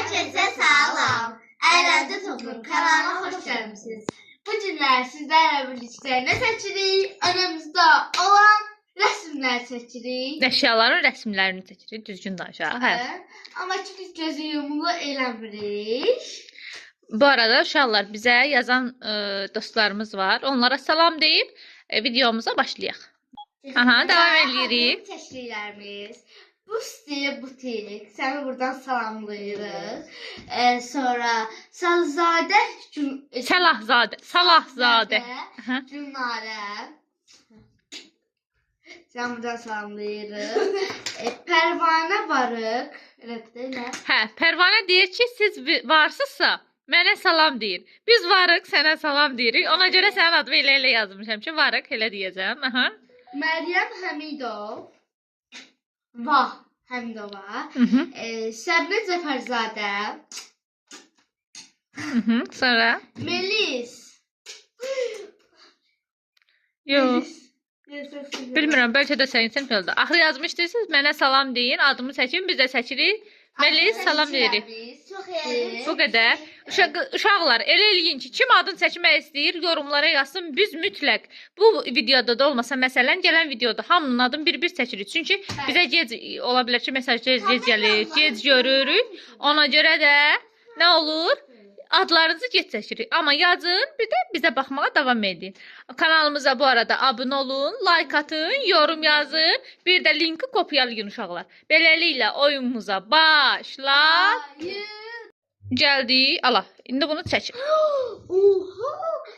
Herkese salam. Əyləncə Toplum kanalına hoş gəlmişsiniz. Bu günlər sizlərlə birlikdə nə seçirik? Önümüzdə olan rəsmlər seçirik. Əşyaların rəsmlərini çəkirik, düzgün danışaq. Hə. Amma ki biz gözü yumulu eləmirik. Bu arada uşaqlar bizə yazan dostlarımız var. Onlara salam deyib videomuza başlayaq. Aha, davam edirik. Təşkillərimiz. Busti butik. Səni buradan salamlayırıq. Sonra Salzadə Salahzadə. Cümlərə. Səni buradan salamlayırıq. Pərvanə varıq. Elə. Hə, Pərvanə deyir ki, siz varsınızsa mənə salam deyir. Biz varıq, sənə salam deyirik. Ona görə sənin adını elə yazmışam ki, varıq, elə deyəcəm. Aha. Məryəm Həmidov. Vah, Həmidova. Səbri Cəfərzadə. Sonra? Melis. Yox. Bilmirəm, bəlkə də sənin fəldə. Axı yazmışdınız, mənə salam deyin, adımı çəkin, biz də çəkirik. Melis, salam deyirik. Bu qədər. Uşaqlar, elə eləyin ki, kim adını çəkmək istəyir, yorumlara yazsın. Biz mütləq bu videoda da olmasa, məsələn, gələn videoda hamının adını bir-bir çəkirik. Çünki bizə gec, ola bilər ki, mesajlar gec gəlir, gec görürük. Ona görə də nə olur? Adlarınızı gec çəkirik. Amma yazın, bir də bizə baxmağa davam edin. Kanalımıza bu arada abunə olun, like atın, yorum yazın. Bir də linki kopyalayın uşaqlar. Beləliklə oyunumuza başlayın. Gəldik. Allah, indi bunu çəkin. Oha!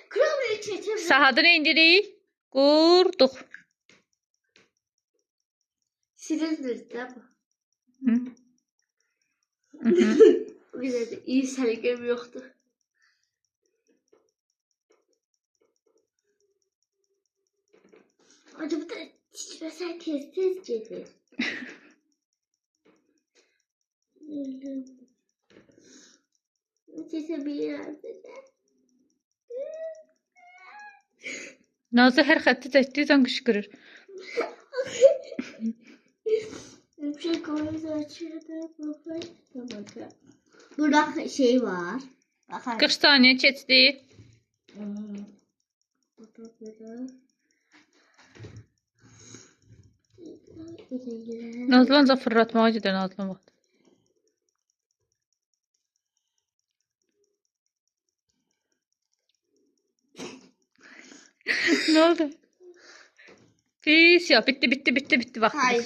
Kramını çəkir. Sahadını indirik. Qurduq. Silindir də bu. O qədər də iyi səliqəm yoxdur. Acaba da titrəsən tez-tez gedir. Çəkəbilirəm sizə. Nazlı hər xətti çəkdiysən qışqırır. Bir şey koyacağım. Burada şey var. 40 saniyə keçdi. Nazlı ancaq fırlatmağa gedir Nazlı vaxt. Ne oldu? Pis ya, bitti vaxt. Hayır.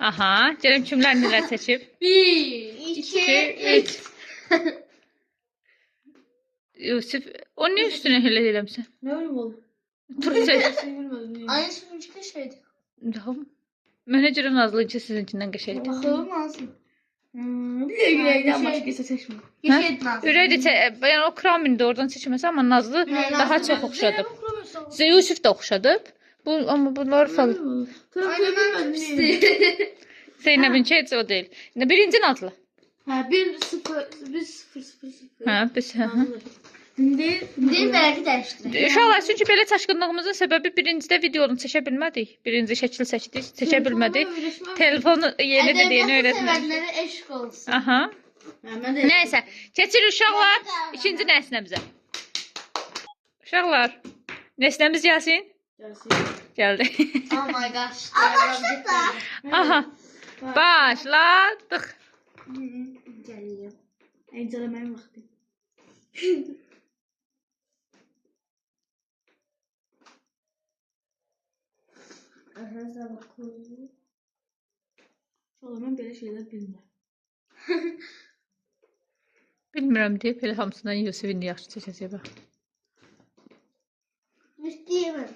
Aha, gəlin kimlər nələr seçib? 1, 2, 3. Yusuf, o ne üstüne hele eləmsən? Ne öyle oldu? Tur seç. Aynı sürüncü şeydi. Tamam. Mənə görə Nazlı'nınki sizinkindən qəşəngdir. Bakalım nasıl? Bir de yüreğden başka seçme. Yeşil Nazlı. Ürəkdir, yəni o Kramində oradan seçməsə, amma Nazlı daha çox oxşadı. Sizə Yusuf da oxşadı. Amma bunlar falan. Zeynəbinki heç o deyil. Birinci Nazlı. Ha 1-0-0-0. Hə, biz. Değil belki değiştirelim. Uşaqlar, çünki belə çaşqınlığımızın səbəbi birincidə videonu çəkə bilmədik. Birinci şəkil çəkdik, çəkə bilmədik. Telefonu yeni dediyini öyrətmədik. Sevenlere eşk olsun. Aha. Nəysə, keçir uşaqlar ikinci nəsnəmizə. Uşaqlar, nəsnəmiz gəlsin? Gəldi. Oh my gosh. Başladı. Aha. Başladıq. Geliyor. İncelemeye vakti. Aha, bakalım. Oğlum böyle şeyler bilmem. Bilmirəm deyib, elə hamısından Yusuf'un yaxşı çəkəcək bax. Müstəyim.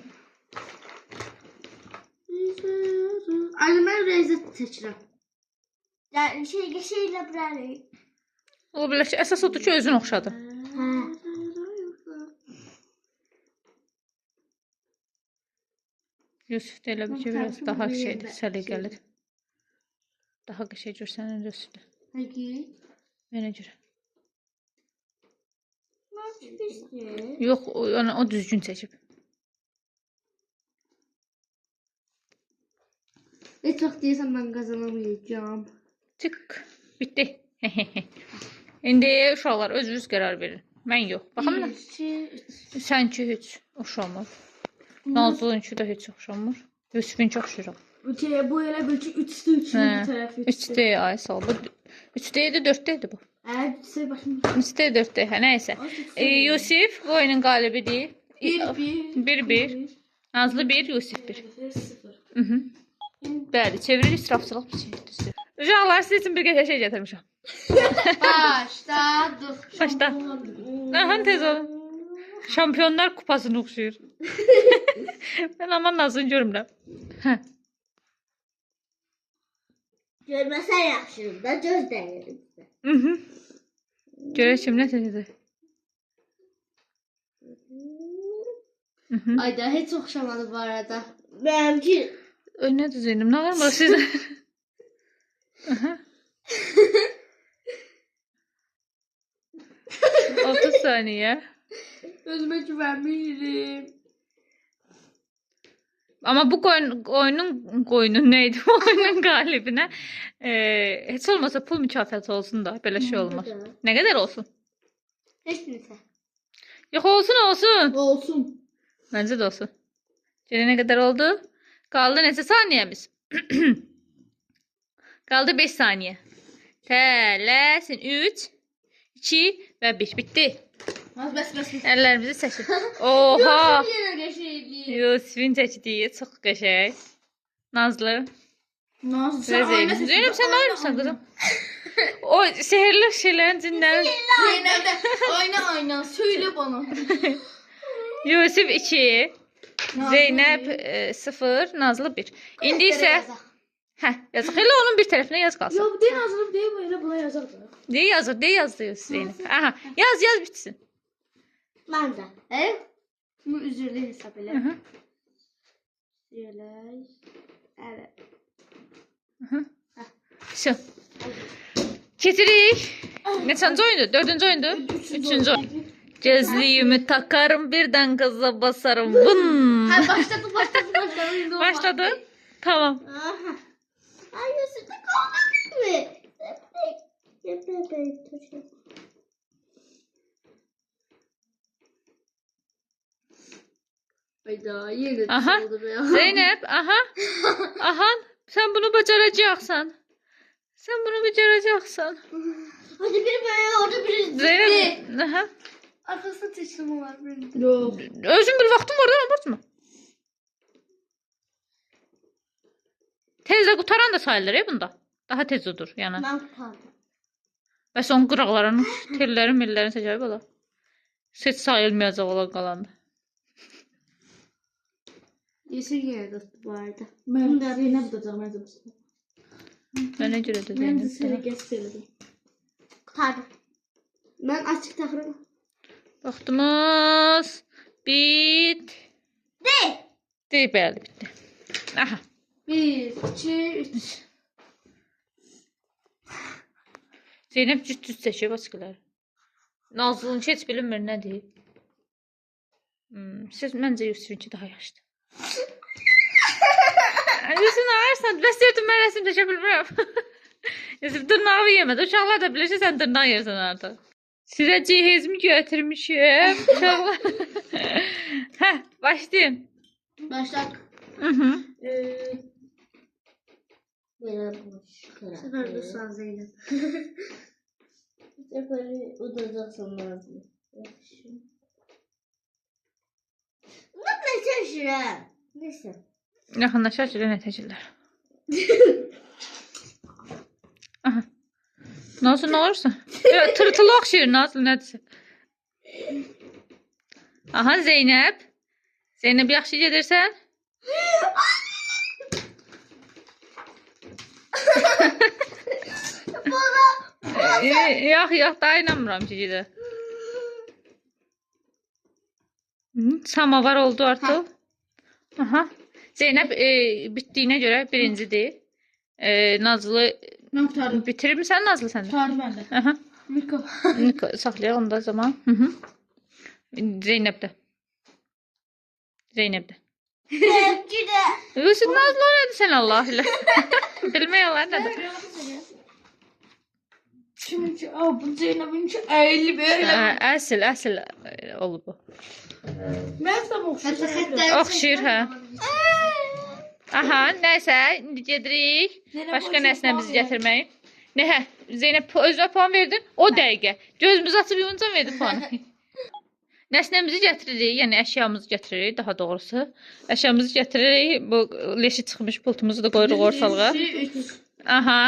Aynı ben Rezzet seçirəm. Yani şeylə burayı. Ola bilər ki, əsas odur ki, özün oxşadı. Yusuf da elə bir ki, biraz daha şeydir, səliqəlidir. Daha qəşəng görsənir Yusuf'da. Peki. Mənə görə. Nasıl? Yox, o düzgün çəkib. Ne çok değilsem ben kazanamayacağım. Çık. Bitti. İndi uşaqlar özünüz qərar verin. Mən yox. Baxın da. 1, 2, 3. Sənki heç oxşamır. Nazlınki də heç oxşamır. Yusuf'unki oxşayır. Bu elə bil ki 3-də 3-ün Hə. bir tərəfi 3D ay sağ ol. 3D idi, 4D idi bu. Hə, başım. 3D, 4D. Hə, nəysə. Yusuf bu oyunun qalibidir. 1-1. Nazlı 1, Yusuf 1. 0. Mhm. Bəli, çevirir israfçılıq bir şeydir. Uşaqlar siz üçün bir qəşəng şey gətirmişəm. Başladık. Başda. Aha, tez olun. Şampiyonlar kupasını oxşayır. Mən aman Nazlını görmürəm. Hə. Görməsən yaxşıdır da göz dəyirik. Mhm. Görək kim nə seçəcək. Mhm. Ayda hiç oxşamadı bu arada. Mənimki Önünə düzeyim. Nə var mı siz? Aha. 30 saniye. özümə güvənmirəm. Ama bu oyunun neydi? Bu oyunun galibine hiç olmasa pul mükafatı olsun da böyle şey olmaz. Ne kadar olsun? Heç nəsə. Yok olsun. Olsun. Bence de olsun. Gene ne kadar oldu? Kaldı neyse saniyemiz. Kaldı 5 saniye. Tələsin 3, 2 ve 1. Bitti. Bəs. Ellerimizi seçin. Oha. Yenə qəşəngdir. Yusuf'un çəkdiyi çox qəşəng. Nazlı. Nazlı Zeynep sen ne yapıyorsun kızım? O sihirli şeylerin cinlerin. Zeynep de oyna söyle bana. Yusuf 2. Zeynep 0. Nazlı 1. İndi ise yazıq. Elə onun bir tərəfinə yaz qalsın. Yok değil Nazlı değil böyle buna yazar da. De yazdı Yusuf Zeynep. Aha, yaz bitsin. Ben de. Evet. Bunu üzrlü hesab elə. Hı. Yerlər. Evet. Şu. Keçirik. Neçənci oyundu? 4-cü oyundu? 3-cü oyun. Gözlüyümü takarım birden gaza basarım. Vın. Ha başladı. Başladı. Tamam. Aha. Ay Yusuf da kalmadın mı? Ayda yenə Aha. çıldırıyor. Zeynep, aha. Sen bunu bacaracaksın. Sen bunu bacaracaksın. Hadi biri böyle orada biri. Zeynep, aha. Arkasında teşlimi var benim. Yok. Özün bir vaktim var da borçma. Tezde qutaran da sayılır bunda. Daha tez odur yani. Ben kaldım. Bəs onun qıraqlarının, tellərin, millərin seçəbi ola. Seç sayılmayacaq olan qalanda. Yeşil yenə dostum bu arada. Ben de Zeynep tutacağım ben de. Mənə görə də Ben de Zeynep. seni geç söyledim. Kurtardım. Ben açık taxıram. Vaxtımız bitti. Bəli, bitdi. Aha. 1, 2, 3. Zeynep cüt seçiyor başqaları. Nazlının heç bilinmir nədir. Siz məncə Yusuf'unki daha yaşlı. Yusuf nə varsan? Bəs deyirdim mən rəsm çəkə bilmirəm. Yusuf dırnağı yemədi. Uşaqlar da bilir ki, sən dırnağı yersən artıq. Sizə cihazımı götürmüşüm. Uşaqlar. Hə, başlayın. Başlak. Sefer dursan Zeynep. Seferi uzayacaksın lazım. Ne çalışırım? Neyse. Yaxınlaşar ki, nəticələr. Aha. Nazlı nə olursa? Tırtılı oxşayır Nazlı nədirsə. Aha Zeynep. Zeynep yaxşı gedirsən? Yox, daha inanmıram ki gedir. Samavar oldu artıq. Aha. Zeynep bitdiyinə görə birincidir. Nazlı Ben kurtardım. bitirir misən Nazlı sən də? Kurtardım ben de. Aha. Miko. Saxlayaq onda zaman. Hı -hı. Zeynep də. Zeynep də. Sevgi de. Yusuf Nazlı o nədir sən Allah ilə? Bilmək olar nədir? Kiminki? Bu Zeynəbinki 51. Əsl olub bu. Mən də oxşuyur. Oxşuyur, hə. Aha, nəysə, indi gedirik. Başqa nəsnəmizi gətirməyi. Nə, hə, Zeynəb özünə puan verdin? O dəqiqə. Gözümüzü açıb yumunca verdi puanı. Nəsnəmizi gətiririk, yəni əşyamızı gətiririk, daha doğrusu. Əşyamızı gətiririk, bu leşi çıxmış pultumuzu da qoyuruq ortalığa. Aha.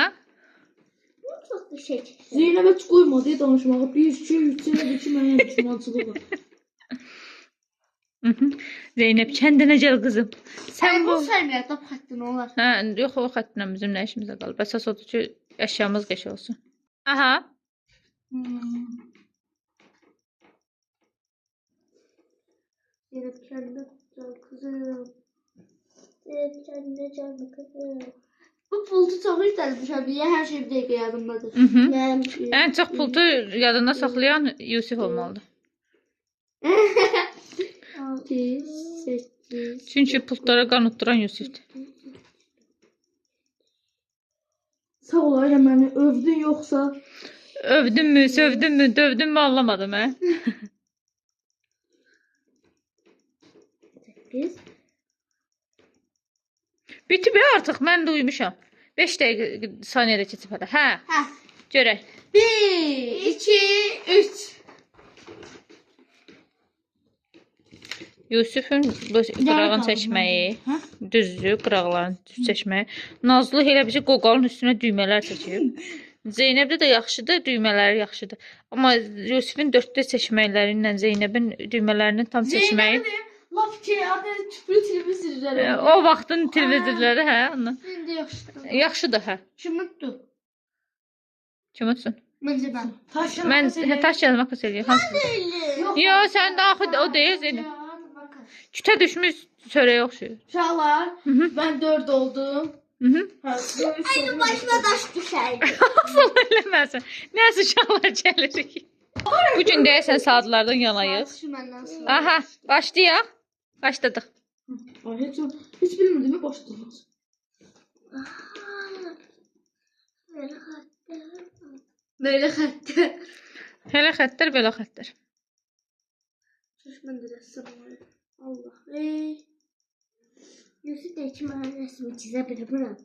Çok bir şey. Zeynəbə heç qoymadı danışmağa. 1, 2, 3, Zeynəb 2 mənə düşmançılığı var. Zeynəb, kəndinə gəl qızım. Sən bu... sərmiyyətdə xəttin olar. Hə, yox, o xəttinə bizim nə işimizə qalıb. Əsas odur ki, əşyamız qəş olsun. Aha. Zeynəb kəndə kızım. Evet, kendine canlı kızım. Bu pultu çox işləmişəm. Niyə hər şey bir dəqiqə yadımdadır? Ben Ən çox pultu yadında saxlayan Yusif olmalıdır. 6, 8. Çünki pultlara qan utduran Yusifdir. Sağ ol Ayla, məni övdün yoxsa? Övdünmü, sövdünmü, dövdünmü anlamadım, hə? 8. Bitib artıq, mən də uyumuşam. 5 dəqiqə saniyədə keçib hələ. Hə, Hə. görək. 1, 2, 3. Yusifin bu qırağın çəkməyi, düzdür, qıraqların çəkməyi. Nazlı elə bir şey qoqalın üstünə düymələr çəkib. Zeynəbdə də yaxşıdır, düymələri yaxşıdır. Amma Yusifin 4-də çəkməkləri ilə Zeynəbin düymələrinin tam çəkməyi. Laf ki, adı tüplü televizorları. O vaxtın televizorları, hə? İndi yaxşıdır. Yaxşıdır, hə. Kim utdu? Kim utsun? Məncə mən. Mən taş kağıt makas eləyəm. Yox, sən də axı o deyil Zeynəb. Kütə düşmüş çörəyə oxşuyur. Uşaqlar, mən 4 oldum. Aynı başıma taş düşerdi. Asıl eləməsin. Nəsə uşaqlar gəlirik. Bugün deyəsən saatlardan yanayıq. Aha, başlayaq. Başladıq. Ay, heç bilmirdim mi başlayacağız? Böyle xəttə. Hələ xəttlər, belə xəttlər. Mən də rəssam olayım. Allah. Yusuf da iki bana resmi çizebilirim.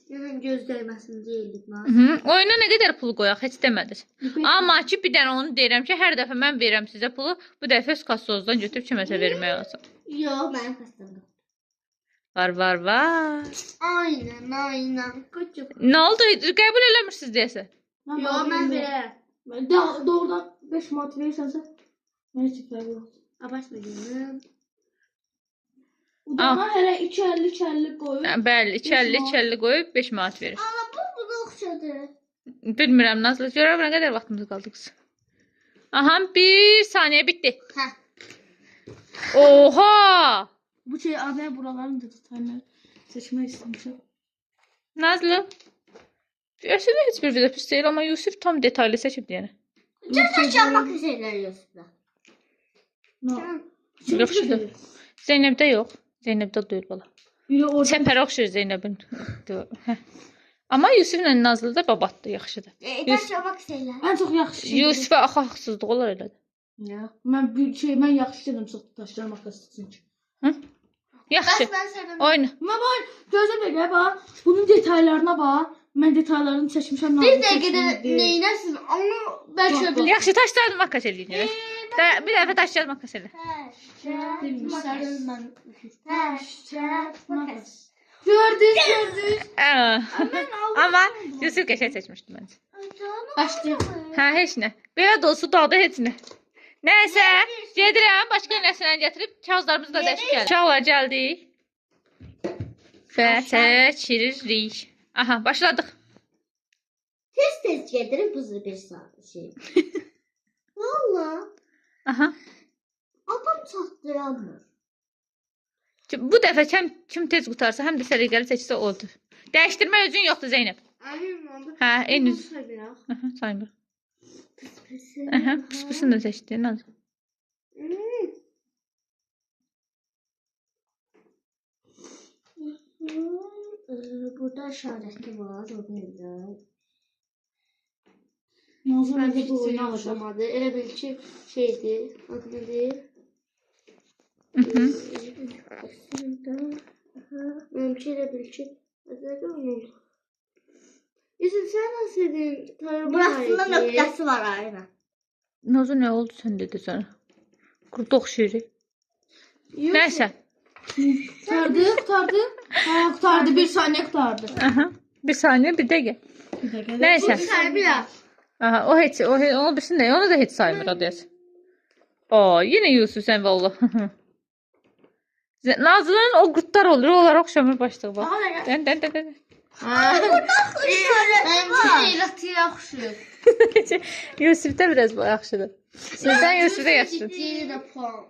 Yəni göz dəyməsin deyildik mən. Oyuna nə qədər pul qoyaq, heç demədiniz. Amma ki, bir dənə onu deyirəm ki, hər dəfə mən verirəm sizə pulu, bu dəfə öz kassozdan götürüb kiməsə vermək lazım. Yok benim kastamda. Var. Aynen. Küçük. Nə oldu? Qəbul eləmirsiniz deyəsə. Yo, mən verərəm. Doğrudan 5 manat verirsənsə, mən heç fərqi yox. Abaşma görürüm. Udana hələ 2.50 qoyub. Bəli, 2.50 qoyub 5 manat verir. Ama bu da okşadı. Bilmirəm, Nazlı. Görək, nə qədər vaxtımız qaldı qız. Aha, 1 saniyə bitdi. Hə. Oha! Bu şey adaya buralarını da tutanlar seçmək istəmişəm. Nazlı. Əslində heç bir video pis deyil, amma Yusuf tam detaylı seçib deyənə. Çok aşağımak üzere Yusuf'la. Yaxşıdır. Zeynəbdə yox. Zeynəbdə duyur bala. Səpərə oxşuyur Zeynəbin. Amma Yusufla Nazlı da babatdır, yaxşıdır. Aşağımak üzere. Ən çox yaxşı şey. Yusufə axı haqsızlıq olar elədir. Ya, mən yaxşı dedim çox daşlar makas üçün. Yaxşı. Oyna. Bax, gözlə belə bax. Bunun detaylarına bax. Mən detaylarını çəkmişəm. Bir dəqiqədə neynəsin? Onu bəlkə bilir. Yaxşı, taşlar makas eləyin. Bir dəfə taşlar makas elə. Gördünüz. Amma Yusuf qəşəng seçmişdi məncə. Başlayaq. Hə, heç nə. Belə də olsa daha da heç nə. Nəysə, gedirəm, başqa nəsələn gətirib kağızlarımızı da dəyişib gəlir. Uşaqlar gəldik. Və seçiririk. Aha, başladıq. Tez getirin buzu bir saat şey. Valla. Aha. Adam çatdıramır. Bu dəfə kim tez qutarsa, həm də səliqəli seçsə oldu. Dəyişdirmə özün yoxdur Zeynəb. Hə, en üz. Aha, saymır. Aha, pıs-pısını da seçdin. Burada işarətli var. Orada. Məncə Məncə bu bu oyunu oyunu alışamadı. Elə bil ki, şeydir. Adı nədir? Mənimki elə bil ki, nədir oyun? Yusuf, sən nasıl edin? Burasında nöqtəsi var aynen. Nazo nə oldu sən dedi sana? Qurda oxşayır. Nəysə. Qurtardı. Ha, qurtardı. Bir saniyə qurtardı. Aha. Bir saniyə, bir dəqiqə. Nəysə. Saymıram. Aha, o heç, onu bilsin də, onu da heç saymır o deyəsən. Aa, yenə Yusuf sən vallah. Nazlı'nın o qurtlar olur, onlar oxşamır başlığı bax. Dən. Mənimki eyratiyə oxşuyur. Yusuf'da biraz bu yaxşıdır. Sizdən Yusuf'da yaxşıdır. Yeni də puan.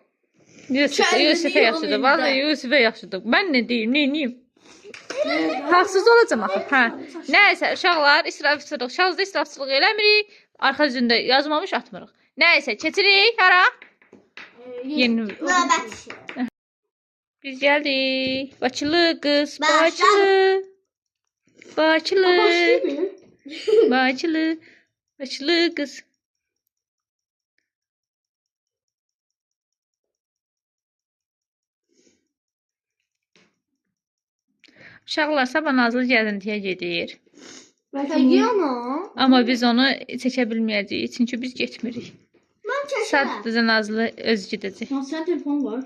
Yusuf'a yaxşıdır. Vallahi Yusuf'a yaxşıdır. Mən nə deyim, neyim? Haqsız olacam axı. Hə. Nəysə, uşaqlar israfçılıq, şahızda israfçılıq eləmirik. Arxa üzündə yazmamış atmırıq. Nəysə, keçirik hara? Yeni. Növbət işi. Biz gəldik. Bakılı qız, Başla. Bakılı. Bakılı qız. Uşaqlar sabah Nazlı gəzintiyə gedir. Bəlkə ana. Amma biz onu çəkə bilməyəcəyik, çünki biz getmirik. Mən çəkərəm. Sadəcə Nazlı öz gedəcək. Sən telefon var.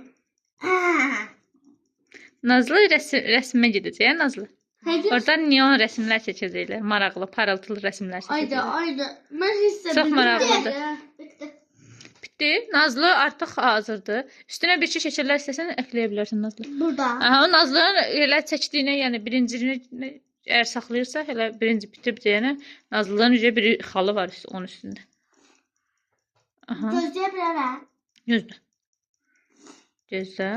Nazlı rəsmə gedəcək, hə Nazlı? Orada neon rəsmlər çəkəcəklər, maraqlı, parıltılı rəsmlər çəkəcəklər. Ayda. Mən hiss edirəm. Çox maraqlıdır. Bitti. Bitdi. Nazlı artıq hazırdır. Üstünə bir şey şəkillər istəsən əkləyə bilərsən Nazlı. Burada. Aha, o Nazlı'nın elə çəkdiyinə, yəni birincini əgər saxlayırsa, elə birinci bitirib deyənə Nazlı'nın üzə bir xalı var onun üstündə. Aha, Gözləyə bilərəm. gözlə. Gözlə.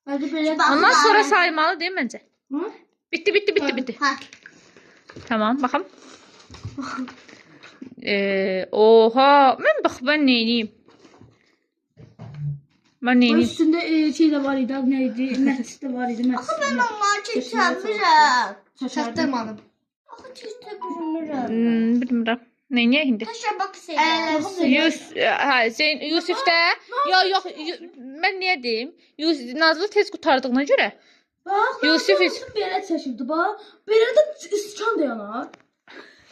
Hadi belə. Ondan sonra saymalı deyim məncə. Hı? Bitti. Ha. Tamam, baxım. Oha, mən neyniyim? Mən neyniyim? Üstündə şey də var idi, neydi? Mətis də var idi, mətis. Ben onları çəkəmirəm. Çatdırmadım. Axı çəkə bilmirəm. Bilmirəm. Neyniyək indi? Taşa bax sən. Yusuf'da yox, mən niyə deyim? Nazlı tez qurtardığına görə. Bax, Yusuf belə çəkibdi, bax. Belə də iskan da yanar.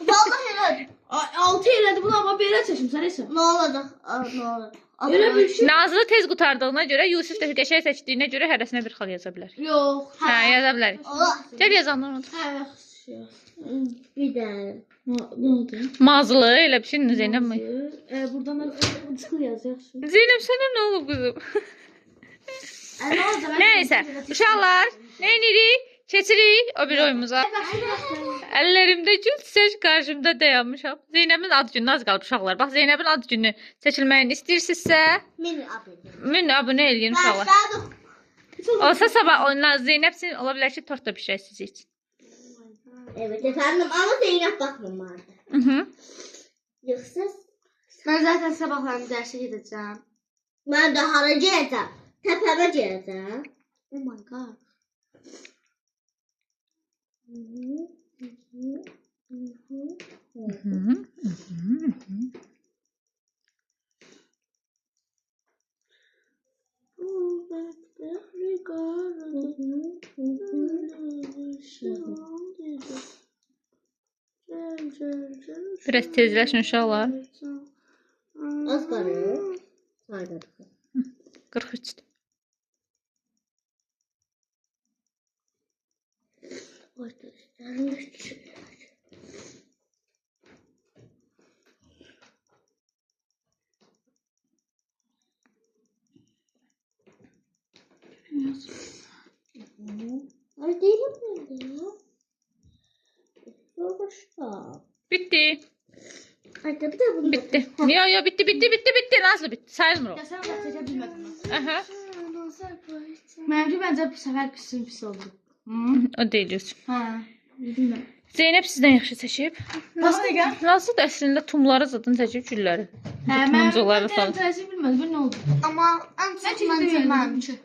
Vallahi elə. 6 elədi bunu, amma belə çəkim, sən isə. Nə olacaq? Nə olacaq? Elə bir şey. Nazlı tez qurtardığına görə, Yusuf da qəşəng seçdiyinə görə hərəsinə bir xal yaza bilər. Yox. Hə, yaza bilərik. Allah. Gəl yazanlar oldu. Hə, Bir dənə. nə oldu? Mazlı elə bir şey Zeynəb mi? Buradan da çıxıl yaz, yaxşı. Zeynəb sənə nə olub qızım? Nə olacaq? Nəysə, uşaqlar, nə edirik? Keçirik o bir oyunumuza. Əllərimdə gül çiçək qarşımda dayanmışam. Zeynəbin ad gününə az qalıb uşaqlar. Bax Zeynəbin ad günü seçilməyini istəyirsinizsə, Mini abone. abunə eləyin uşaqlar. Başladık. Olsa sabah oyunlar Zeynəb sizin ola bilər ki, tort da bişirək siz üçün. Evet efendim ama Zeynep bakmam vardı. Yoksa Mən zaten sabahlarım dərsə gedəcəm. ben de hara geleceğim. Tepeme geleceğim. Oh my god. Biraz tezləşin uşaqlar. Az kalıyor. Haydi. 43-dür. Ay değilim ben ya. Başka. Bitti. Ay tabii de bunu. Bitti. Yo bitti. Nazlı bitti. Sayılmır o. Ya sən vaxt çəkə bilmədin. Aha. Mənimki məncə bu səfər pis oldu. O deyil Yusuf. Hə, bilmirəm. Zeynəb sizdən yaxşı seçib. Nasıl deyəm? Nazlı da əslində tumları zadın seçib gülləri. Turuncuları falan. Təsir bilmədim, bir nə oldu? Ama en çok Mən bence çəkə ben. bilmədim.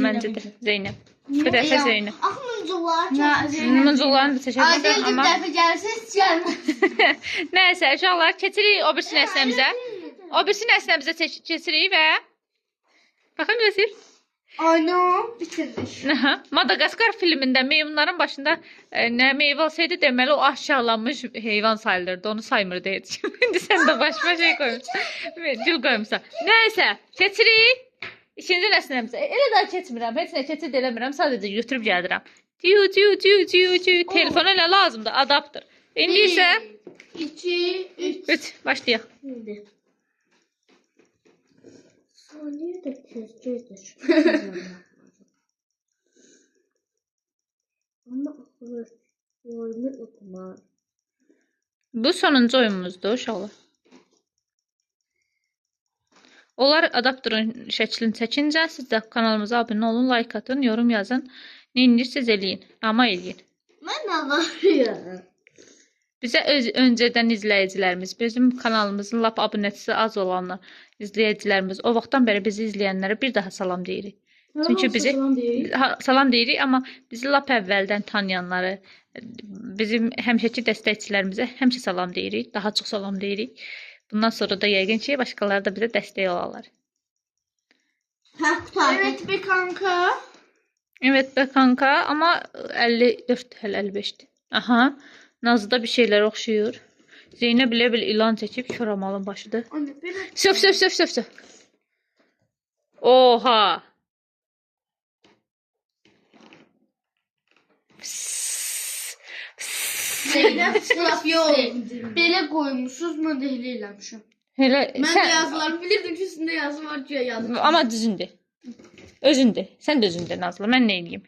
Məncə də Zeynəb. Bu dəfə Zeynəb. Axmıncılar. Mıncıqlarını da seçə Adil bilirəm, bir amma... dəfə gəlsiniz, gəlməz. Nəysə, uşaqlar, keçirik o birisi nəsnəmizə. O birisi nəsnəmizə keçirik və... Baxın, gözür. Ana, bitirdik. Madagaskar filmində meymunların başında nə meyvə olsaydı deməli o aşağılanmış heyvan sayılırdı. Onu saymırdı heç. İndi sən də başıma şey qoymuşsan. Gül qoymuşsan. Nəysə, keçirik. İkinci nəsnəmizə. Elə daha keçmirəm. Heç nə keçid eləmirəm. Sadəcə götürüb gəldirəm. Tiu. Telefon elə lazımdır. Adaptır. İndi isə... 2, 3. Başlayaq. Saniye de tezceydir. Ama oyunu okuma. Bu sonuncu oyunumuzdur uşaqlar. Onlar adaptörün şəklini çəkincə siz də kanalımıza abunə olun, like atın, yorum yazın. Nə edirsiniz eləyin, amma eləyin. Ben ne varıyorum? Bizə öncədən izləyicilərimiz, bizim kanalımızın lap abunəçisi az olanlar, izləyicilərimiz, o vaxtdan bəri bizi izləyənlərə bir daha salam deyirik. Çünki bizi salam deyirik, amma bizi lap əvvəldən tanıyanları, bizim həmişəki dəstəkçilərimizə həmişə salam deyirik, daha çox salam deyirik. Bundan sonra da yəqin ki, başqaları da bizə dəstək olarlar. Evet be kanka. Evet be kanka, amma 54, hələ 55'dir. Aha, Nazlıda bir şeylər oxşuyur. Zeynəb elə ilan çəkib, köramalın başıdır. Söv. Oha. Zeynep sınıf yok. Belə qoymuşuz, mən də elə eləmişim. Elə, Mən də yazılarını bilirdim ki, üstündə yazı var ki, yazı. Amma düzündür. Özündür. Sən də özündür Nazlı. Mən nə edeyim?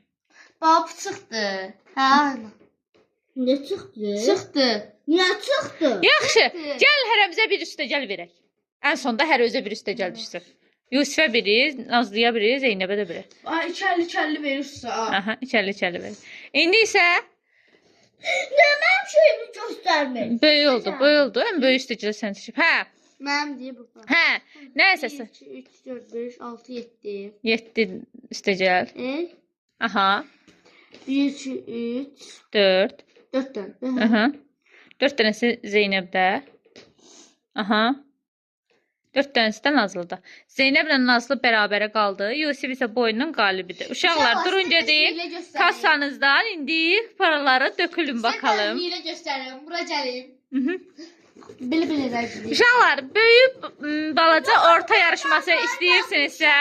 Bab çıxdı. Hə. Ne çıktı? Çıxdı. Niye çıktı? Yaxşı. Gəl hərəmizə bir üstə gəl verək. Ən sonda hər özə bir üstə gəl düşsün. Yusifə biri, Nazlıya biri, Zeynəbə də biri. Ay, içərli verirsə. Aha, içərli verir. İndi isə Neden şeyini göstermeyin? böyük oldu. Ən böyük üstəcilə sən seçib. Hə. Mənim deyə bu. Hə. Nəysə 2, 3, 4, 5, 6, 7. 7 üstəgəl. Aha. 1, 2, 3, 4. 4 tane. Aha. 4 dənəsi Zeynəbdə. Aha. 4 dənəsi də Nazlıda. Zeynəblə Nazlı bərabərə qaldı. Yusif isə bu oyunun qalibidir. Uşaqlar durun gedin. Kassanızdan indi paraları dökülün bakalım. Hile göstərirəm. Bura gəlim. Mhm. Belə rəqib. Uşaqlar, böyük balaca orta yarışması istəyirsinizsə,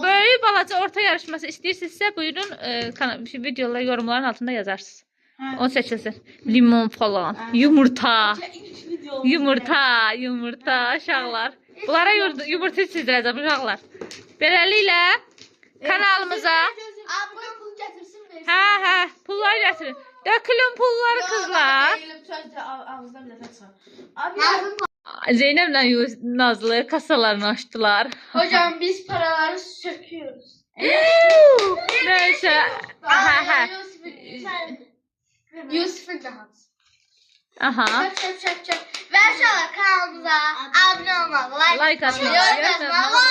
böyük balaca orta yarışması istəyirsinizsə, buyurun videolar, yorumların altında yazarsınız. O seçilsin. Limon falan, yumurta, uşaqlar. Bunlara yumurta çizdirəcəm uşaqlar. Beləliklə kanalımıza Hə, pullar gətirin. Dökülün pulları kızlar. Zeynep'le Nazlı kasalarını açtılar. Hocam biz paraları söküyoruz. Neyse. Yusuf'un da Aha. Çök. Ve aşağıda kanalımıza abone olmalı, Like atmayı, yorum yazmalı.